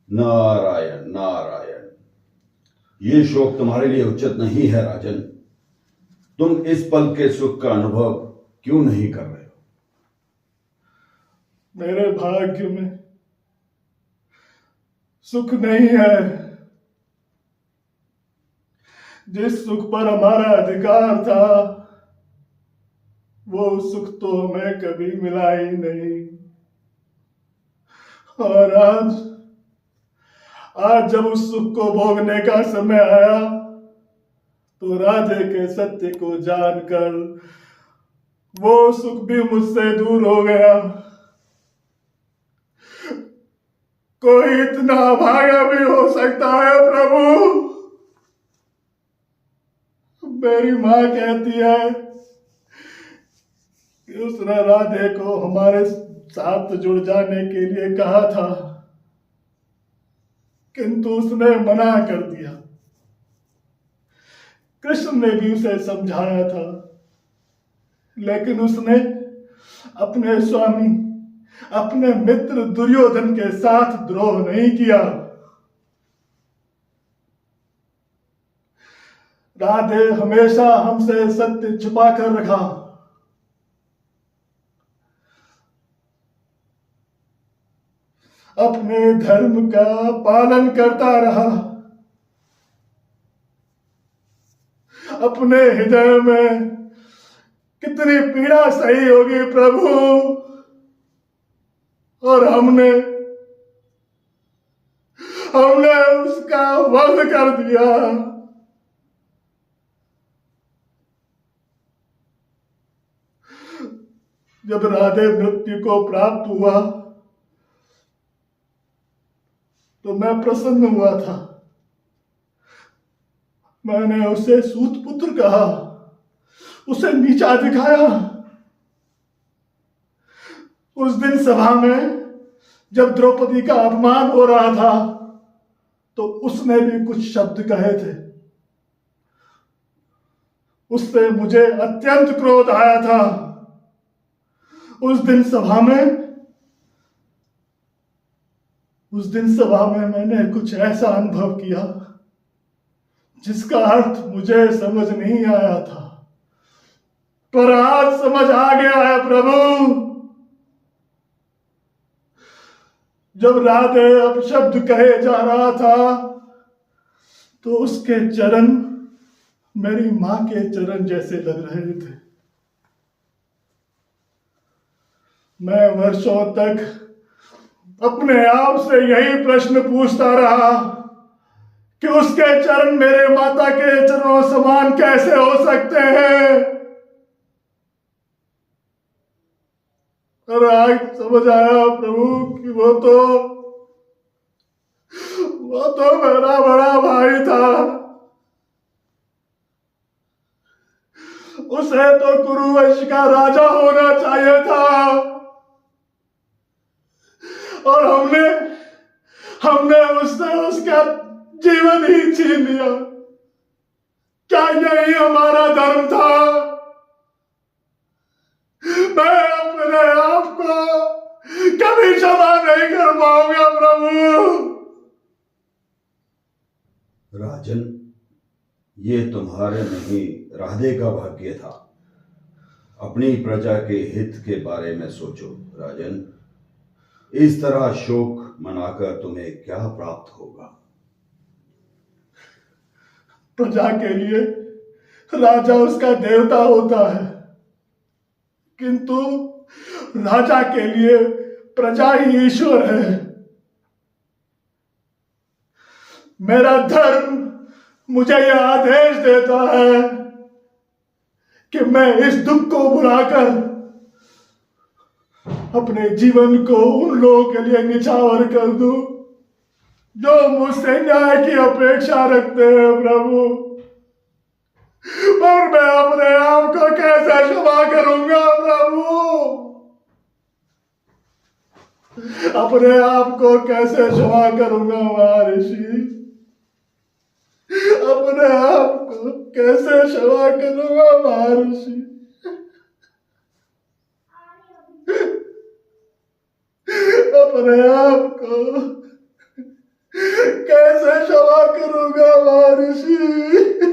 नारायण नारायण। ये शोक तुम्हारे लिए उचित नहीं है राजन। तुम इस पल के सुख का अनुभव क्यों नहीं कर रहे हो? मेरे भाग्य में सुख नहीं है। जिस सुख पर हमारा अधिकार था वो सुख तो हमें कभी मिला ही नहीं। और आज जब उस सुख को भोगने का समय आया तो राधे के सत्य को जानकर वो सुख भी मुझसे दूर हो गया। कोई इतना भागा भी हो सकता है प्रभु? मेरी माँ कहती है कि उसने राधे को हमारे साथ जुड़ जाने के लिए कहा था, किंतु उसने मना कर दिया। कृष्ण ने भी उसे समझाया था, लेकिन उसने अपने स्वामी, अपने मित्र दुर्योधन के साथ द्रोह नहीं किया। राधे हमेशा हमसे सत्य छुपा कर रखा। अपने धर्म का पालन करता रहा। अपने हृदय में कितनी पीड़ा सही होगी प्रभु, और हमने उसका वध कर दिया। जब राधे मृत्यु को प्राप्त हुआ तो मैं प्रसन्न हुआ था। मैंने उसे सूत पुत्र कहा, उसे नीचा दिखाया। उस दिन सभा में जब द्रौपदी का अपमान हो रहा था तो उसने भी कुछ शब्द कहे थे। उससे मुझे अत्यंत क्रोध आया था। उस दिन सभा में मैंने कुछ ऐसा अनुभव किया जिसका अर्थ मुझे समझ नहीं आया था, पर आज समझ आ गया है प्रभु। जब राधे अपशब्द कहे जा रहा था तो उसके चरण मेरी मां के चरण जैसे लग रहे थे। मैं वर्षों तक अपने आप से यही प्रश्न पूछता रहा कि उसके चरण मेरे माता के चरणों समान कैसे हो सकते हैं। और आज समझ आया प्रभु कि वो तो मेरा बड़ा भाई था। उसे तो कुरुवंश का राजा होना चाहिए था, और हमने उससे उसका जीवन ही छीन लिया। क्या यही हमारा धर्म था? मैं अपने आप को कभी क्षमा नहीं कर पाऊंगा प्रभु। राजन, ये तुम्हारे नहीं राधे का भाग्य था। अपनी प्रजा के हित के बारे में सोचो राजन। इस तरह शोक मनाकर तुम्हें क्या प्राप्त होगा? प्रजा के लिए राजा उसका देवता होता है, किंतु राजा के लिए प्रजा ही ईश्वर है। मेरा धर्म मुझे यह आदेश देता है कि मैं इस दुख को भुलाकर अपने जीवन को उन लोगों के लिए निछावर कर दूं जो मुझसे न्याय की अपेक्षा रखते हैं प्रभु। और मैं अपने आप को कैसे क्षमा करूंगा प्रभु? अपने आप को कैसे क्षमा करूंगा महर्षि? अपने आप को कैसे क्षमा करूंगा महर्षि? अपने आप को कैसे क्षमा करूंगा